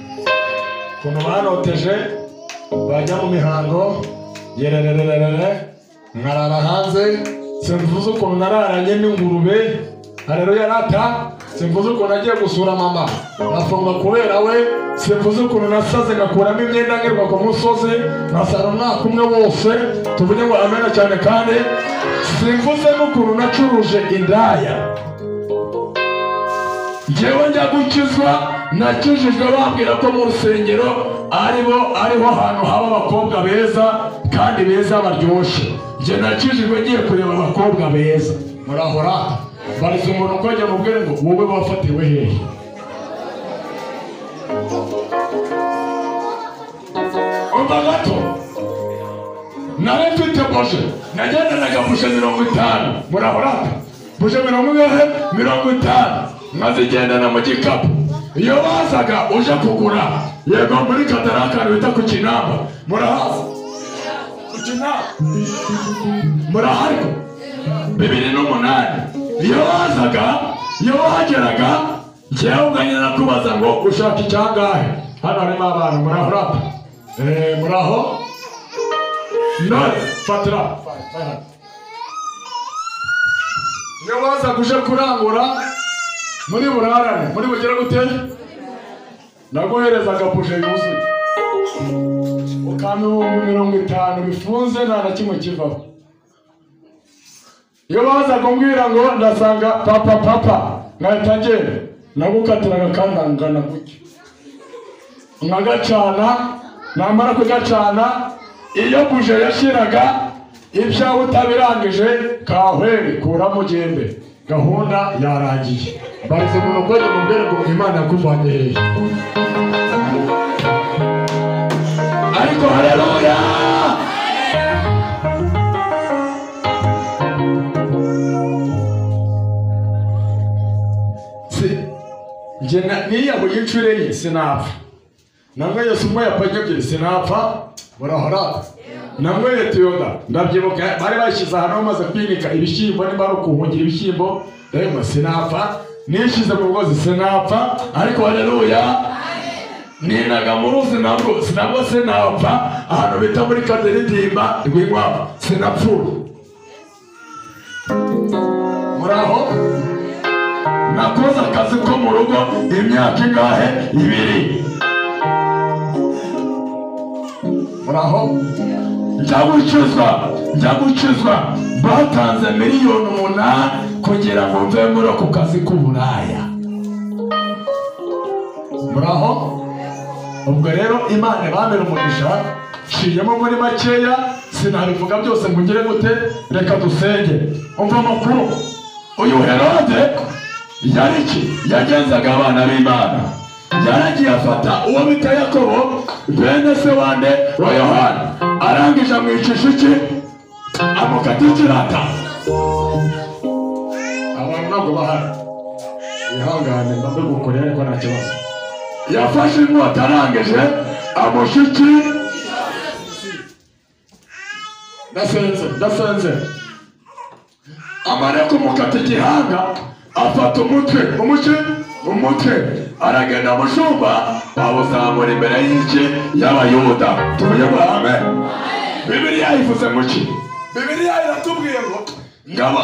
ukuntu banoteje bajya mu mihango yererererere nkarara hanze simvuze ukuntu nararanye n'ingurube haleluya rata simvuze ukuntu agiye gusura mama nafunga kubera we simvuze ukuntu nasaze ngakuramo imyenda ngerwa ku musozi nasara umwaka umwe wose tuvuge ngo amena cyane kandi simvuze n'ukuntu nacuruje indaya njyewe njya gukizwa nakijijwe bambwira ko mu rusengero ariho hantu haba abakobwa beza kandi beza baryoshye njye nakijijwe ngiye kureba abakobwa beza murahora barize umuntu ko ajya mubwire ngo wowe wafatiwe hehe umva gato nari mfite buje nagendanaga buje 50 murahora buje 50 nkazigendana mu gikapu iyo bazaga uje kugura yego muri kadaraka bita ku kinamba murahaza ku kinamba murahari 2008 iyo bazaga iyo wahageraga njyewe uganyana kubaza ngo ushaka icyangahe hano harimo abantu murahora muraho none fatira iyo bazaga uje kurangura muri burarane muri bugera gute naguherezaga buje yuzuye ukampa 50 bifunze nta na kimwe kivaho iyo bazaga umbwira ngo ndasanga papa ngahita ngenda nagukatiraga kandi angana gutya nkagacana namara kugacana iyo buje yashiraga ibyawe utabirangije kahweri kuramo ugende gahunda yarangiye barize umuntu kwajya mu mbere ngo Imana yakuvanye hehe ariko haleluya niyabuye incure ye sinapfa namwe Yesu umwe yapanyabye sinapfa murahora namwe yetiyoda ndabyibuka bari bashyize ahantu bamaze kwinika ibishyimbo nimba ari ukuhungira ibishyimbo rero sinapfa nishize mu ngozi sinapfa ariko haleluya ninaga mu ruzi nabwo sinapfa ahantu bita muri kaderitimba rw'inkwavu sinapfuye muraho nakoze akazi ko mu rugo imyaka ingahe 2 muraho njya gukizwa batanze miliyoni 8 kugira ngo mve muri ako kazi k'uburaya muraho ubwo rero Imana bamera umugisha ciyemo muri makeya sinabivuga byose ngo ngire gute reka dusenge umva makuru uyu Herode yagenzaga abana b'Imana yaragiye afata uwo bita Yakobo bene se wande wa Yohana arangije amwicisha iki amukata ikirata abantu ntabwo bahari ihangane mbabe gukorera ariko nta kibazo yafashe inkota arangije amushiki ndasenze amara kumukata igihanga afata umutwe aragenda mushumba bawuzamura imbere y'iki y'abayuda tumenye ngo amen Bibiliya ivuze mu ki Bibiliya iratubwiye ngo ngaba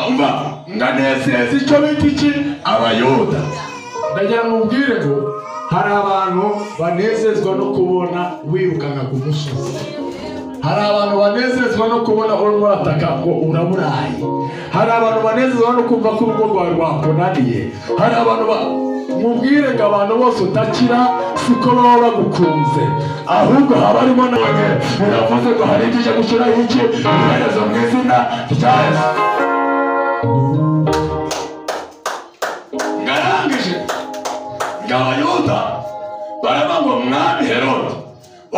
nganezeza icyo bita iki abayuda ndagira ngo ubwire ngo hari abantu banezezwa no kubona wirukana ku musozi hari abantu banezezwa no kubona urimo urataka ngo uraburaye hari abantu banezezwa no kumva ko urugo rwawe rwakunaniye hari abantu mubwire ngo abantu bose utakira siko baba bagukunze ahubwo haba harimo nawe uravuze ngo hari ibyo gushyiraho iki iherezo mu izina rya Yesu ngarangije ng'abayuda baraba ngo mwami Herode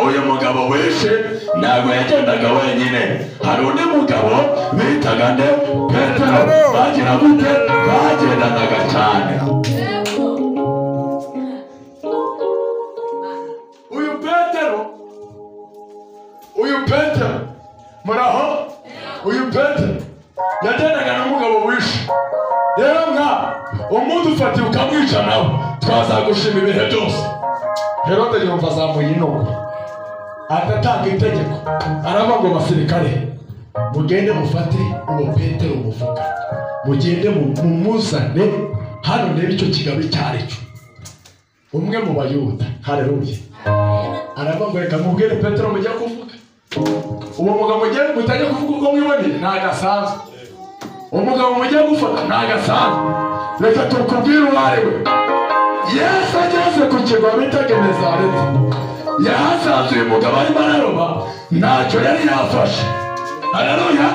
uyu mugabo wishe ntabwo yagendaga wenyine hari undi mugabo bitaga nde Petero bagira gute bagendanaga cyane uyu Petero muraho uyu Petero yagendaga n'umugabo wishe. Rero umuntu ufatiye ukamwica nawe twazagushima ibihe byose. Herode yumva azamuye inuko agatanga itegeko, aravuga ngo basirikare mugende mufate uwo Petero muvuga, mugende mumuzane hano ndebe icyo kigabo cyarico. Umwe mu bayuda, haleluya, aravuga ngo reka mubwire Petero mujya kuvuga. Uwo mugabo mugiye mutajya kuvuga uko mwiboneye ntagasanzwe. Umugabo mugiye gufata ntagasanzwe. Reka tukubwire uwariwe. Yesu ageze ku kigo bita Genezareti, yahasanze uyu mugabo arimo araroba, ntacyo yari yafashe. Haleluya.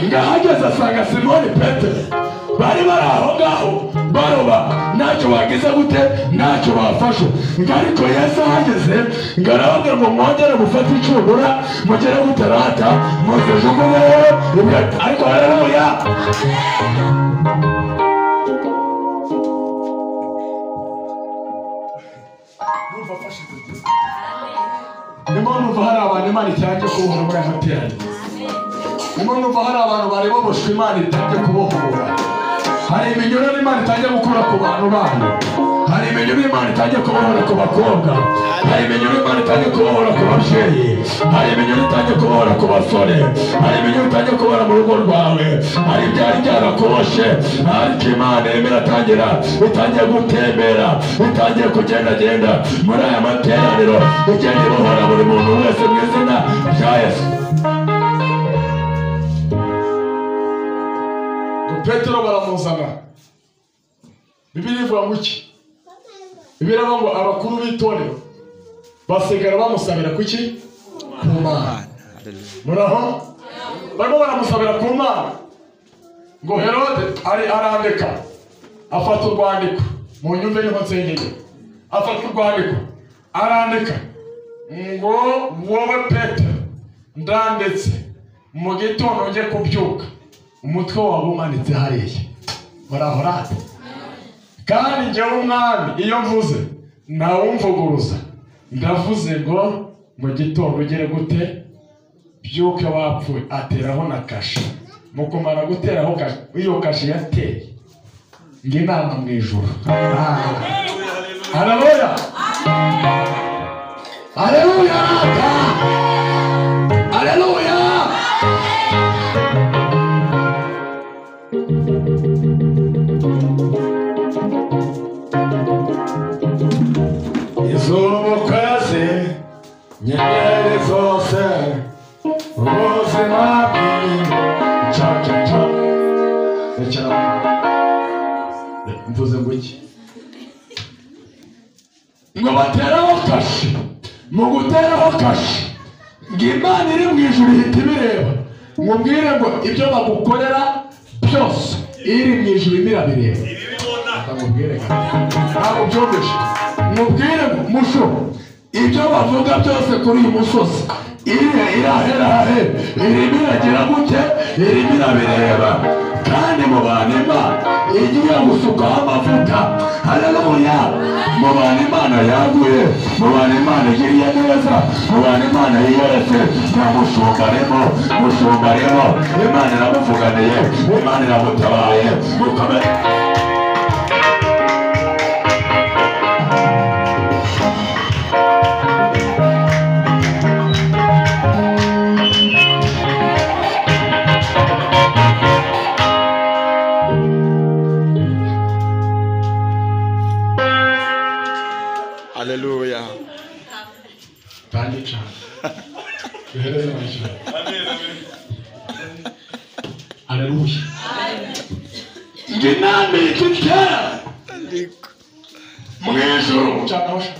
Ngahageze asanga Simoni Petero bari bari aho ngaho baroba, ntacyo bagize gute, ntacyo bafashe. Ariko Yesu ahageze ngarababwira ngo mwongere gufata icundura mugere gutarata muzijugunye ibyo. Ariko haleluya. Nimba hari abantu Imana itangiye kubohora muri aya materaniro. Nimba hari abantu bari baboshwe Imana itangiye kubohora. Hari iminyururu Imana itangiye gukura ku bantu bayo. Hari iminyururu Imana itangiye kubohora ku bakobwa. Hari iminyururu Imana itangiye kubohora ku babyeyi. Hari iminyururu itangiye kubohora ku basore. Hari iminyururu itangiye kubohora mu rugo rwawe. Hari ibyari byarakuboshe, ariko Imana irimo iratangira, itangiye gutembera, itangiye kugendagenda muri aya materaniro, igenda ibohora buri muntu wese mu izina rya Yesu. Petero baramuzana. Bibiliya ivuga ngo iki? Bibiliya ivuga ngo abakuru b'itorero basigara bamusabira kuki? Ku Mana. Muraho? Barimo baramusabira ku Mana. Ngo Herode arandika, afata urwandiko. Mu nyumve niho nsengeye. Afata urwandiko, arandika ngo wowe Petero ndandetse mu gitondo nje kubyuka umutwe wawe umanitse hariya. Murahorate. Kandi njyewe umwami iyo mvuze ntawumvuguruza, ndavuze ngo mu gitondo ugere gute byuke wapfuye. Ateraho na kashe. Mu kumara guteraho kashe, iyo kashe yateye nge inama mu ijuru. Haleluya. Haleluya. Haleluya. Izuba kwezi nyenyeri zose ubuzima bw'incaca. Mvuze ngo iki? Ngo bateraho kashi. Mu guteraho kashi ngo Imana iri mu ijuru ihita ibireba. Mubwire ngo ibyo bagukorera byose iri mu ijuru irabireba. Mubwire ntabwo byumvishe. Mubwire ngo musho ibyo bavuga byose kuri uyu musozi iraherahe, irimo iragira gute, irimo irabireba. Kandi mu bantu Imana igiye gusukaho amavuta. Haleluya. Mu bantu Imana yaguye, mu bantu Imana igiriye neza, mu bantu Imana yiyeretse, nta mushumba arimo, mushumba arimo. Imana iramuvuganiye, Imana iramutabaye. Mukomere. Hallelujah. Thank you. Hallelujah. Nginami kitera. Mwijuru cyakosha.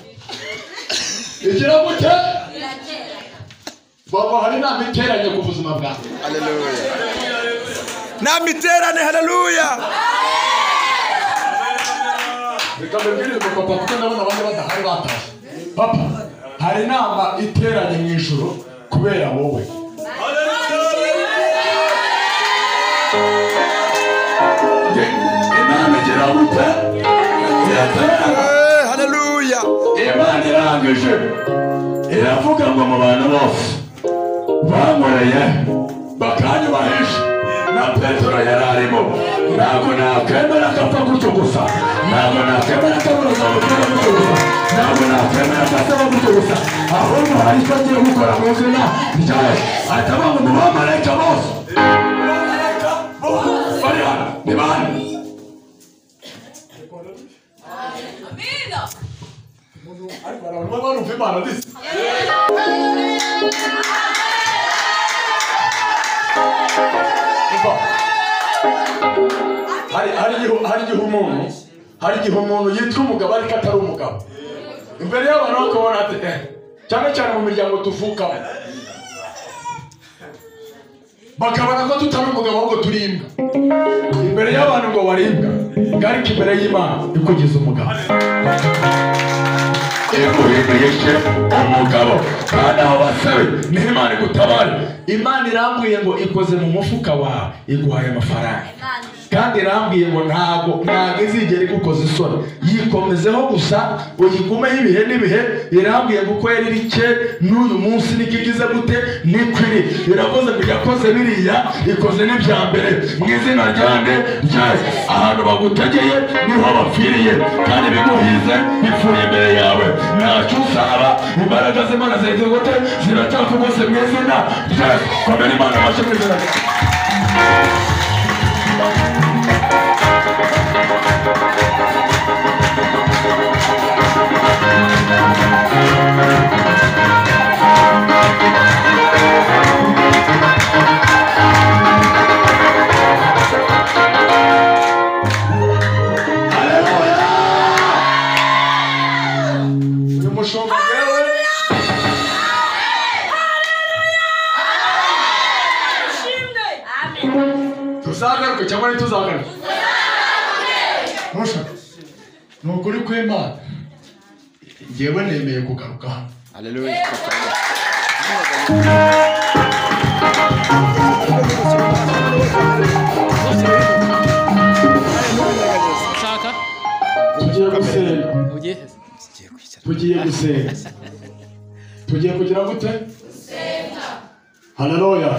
Igira gute? Baba hari na miteranye ku buzima bwawe. Hallelujah. Na miterane, hallelujah. Reka mbibwire papa kuko ndabona abandi badahari bataje. Papa, hari inama iteranye mu ijuru kubera wowe. Imana igira gute? Hallelujah. Imana irangije iravuga ngo mu bantu bose bankoreye bakanyubahisha na Petero arimo. Ntabwo nakwemera agapfa gutyo gusa, ntabwo nakwemera akaburoza gutyo gusa, ntabwo nakwemera agasaba gutyo gusa, ahubwo hari icyo agiye gukora mu izina rya Yesu. Ahita avuga ngo abamarayika bose bari hano ni bande? Ariko abantu baba barumva Imana disi. Hari igihe umuntu yitwa umugabo ariko atari umugabo. Imbere y'abantu bakabona ati cyane cyane mu miryango tuvukamo, bakabona ko tutari umugabo ahubwo turi imbwa. Imbere y'abantu ngo wari imbwa, ariko imbere y'Imana ikugize umugabo. Iguhinduyishe umugabo kandi aho basabe ni Imana igutabare. Imana irambwiye ngo ikoze mu mufuka wawe iguhaye amafaranga, kandi irambwiye ngo ntabwo izigera igukoza isoni, yikomezeho gusa uyigumeho ibihe n'ibihe. Irambwiye ngo uko yari iri kera n'uyu munsi niko igize gute niko iri. Irakoze ngo yakoze biriya ikoze n'ibya mbere mu izina ryande ryayo. Ahantu bagutegeye niho bapfiriye, kandi biguhize bipfuye imbere yawe. Ntacyo usaba, imbaraga z'Imana ziheze gute ziracyakugose mu izina ryayo. Komera Imana amashyi mu izina ryayo. Tuzagaruke cyangwa ntituzagaruke? Ntusha ni ukuri kw'Imana, njyewe nemeye kugaruka hano. Haleluya. Tugiye gusenga, tugiye kugira gute? Haleluya.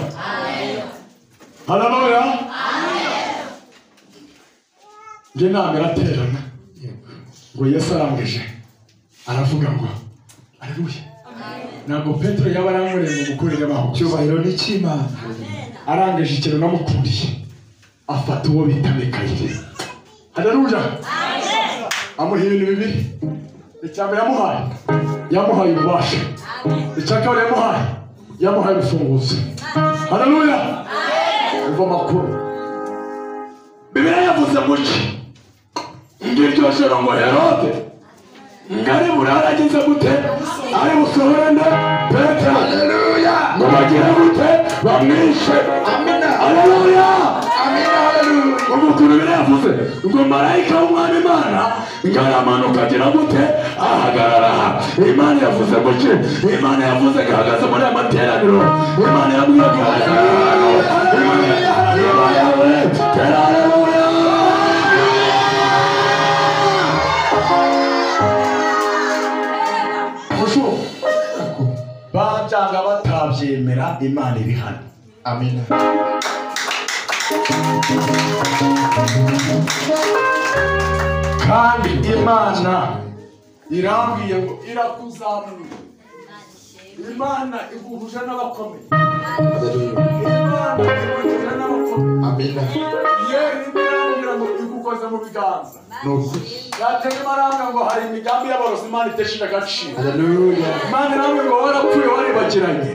Haleluya. Njye nama iraterana ngo Yesu arangije aravuga ngo haleluya. Ntabwo Petero yaba aramureba ngo mukurire abaho cyubahiro n'ikimana. Arangije ikintu namukuriye afata uwo bita Mikayeli. Haleluya. Amuha ibintu bibiri. Icyambere yamuhaye ububasha. Icyakabiri yamuhaye urufunguzo. Haleluya. Umva makuru. Bibiliya yavuze muki ngiryo joro ngo Herode ngari burarageze gute ari busohorende Petero. Haleluya. Ngo bagire gute bamwishe. Amina. Haleluya. Amina. Haleluya. Umukuru Bibiliya yavuze ngo marayika w'Umwami Imana ngaramanuka agira gute ahagarara. Imana yavuze muki? Imana yavuze gahagaze muri amateraniro. Imana yabwiye babyanga batabyemera, Imana iri hano. Amina. Kandi Imana irambwiye ngo irakuzamura. Imana iguhuje n'abakomeye. Imana iguhuje n'abakomeye. Amina. Irambwira ngo igukoze mu biganza. Yateye maranga ngo hari imigambi y'abarozi Imana iteshije agaciro. Haleluya. Imana irambwira ngo warapfuye waribagiranye,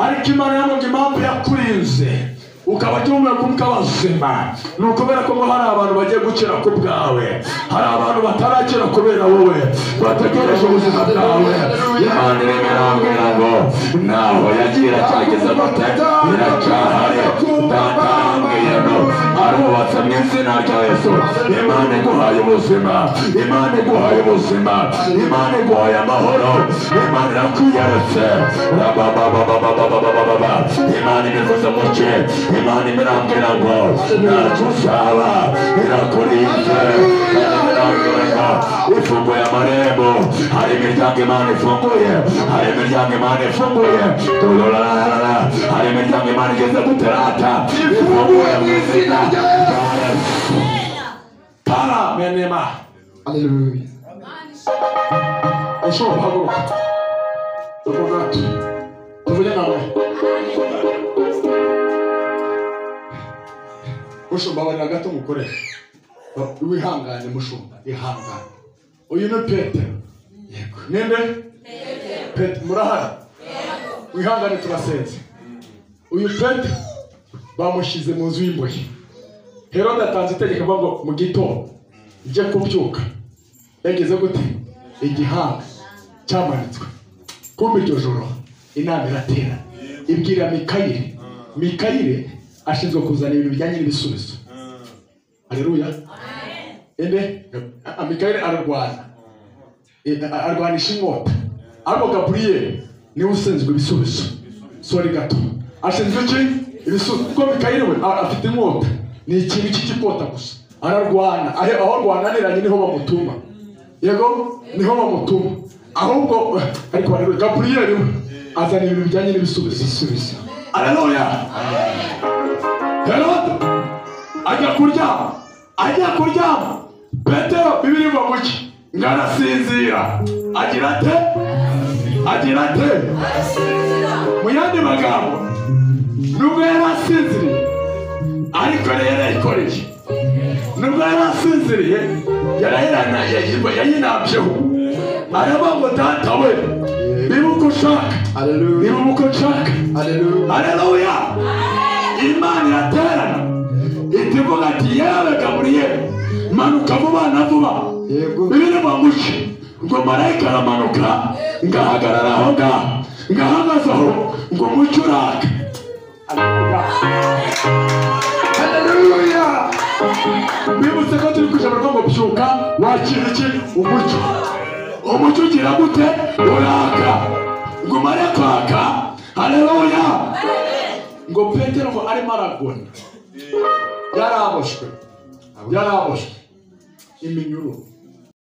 ariko Imana irambwira ngo impamvu yakurinze ukaba cyumwe kumukabazima ni ukubera ko hari abantu bagiye gukira ku bwawe, hari abantu batarakira kubera wowe bategereje ubuzima bwawe. Imana irambwira ngo naho yagira cyageze gute iracyahari. Ndakambwiye ngo arubatse mu izina rya Yesu. Imana iguhaye ubuzima, Imana iguhaye ubuzima, Imana iguhaye amahoro, Imana irakwiyeretse. Imana ibivuze mu cye, Imana imirambwira ngo ntacyo usaba irakurinze. Ifunguye amarembo, hari imiryango Imana ifunguye, hari imiryango Imana ifunguye, hari imiryango Imana igeze guterata ifunguye mu izina mwene ma. Haleluya. Ushobora guhaguruka tuvuga tuvuge nawe. Mushumba barira gato mukore wihangane mushumba ihangane. Uyu ni Petero. Yego. Ninde? Petero. Murahari? Wihangane turasenze. Uyu Petero bamushize mu nzu y'imbohe. Herode atanze itegeko avuga ngo mu gitondo ije kubyuka. Yageze gute? Igihanga cyamanitswe. Kumbe iryo joro inama iratera ibwira Mikayire. Mikayire ashinzwe kuzana ibintu bijyanye n'ibisubizo. Haleluya. Ende Mikayire ararwanisha inkota. Ariko Gaburiyeli niwe usenzwe ibisubizo. Sori gato ashinzwe iki? Ibisubizo. Kuko Mikayire we afite inkota ni ikintu cy'ikikota gusa. Ararwana aho arwananiranye niho bamutuma. Yego niho bamutuma. Ahubwo ariko Gaburiyeli we azana ibintu bijyanye n'ibisubizo. Haleluya. Herode ajya kuryama. Petero Bibiri bamuki ngarasinzira. Agira ate? Mu yandi magambo nubwo yarasinziriye ariko yarayikoreye. Nubwo yarasinziriye yayinabyeho. Aravuga ngo data we niba uko ushaka. Haleluya. Imana iraterana itivuga ati yewe Gaburiyeli manuka vuba. Bibiri bamuki ngo marayika aramanuka ngahagarara aho ngaho ngahagaze aho ngo umucyo uraka. Haleluya. Bibutse ko turi kujya ngo byuka wakira iki? Umucyo ugira gute? Uraka ngo umare kwaka. Haleluya. Ngo Petero ngo arimo aragona yaraboshwe iminyururu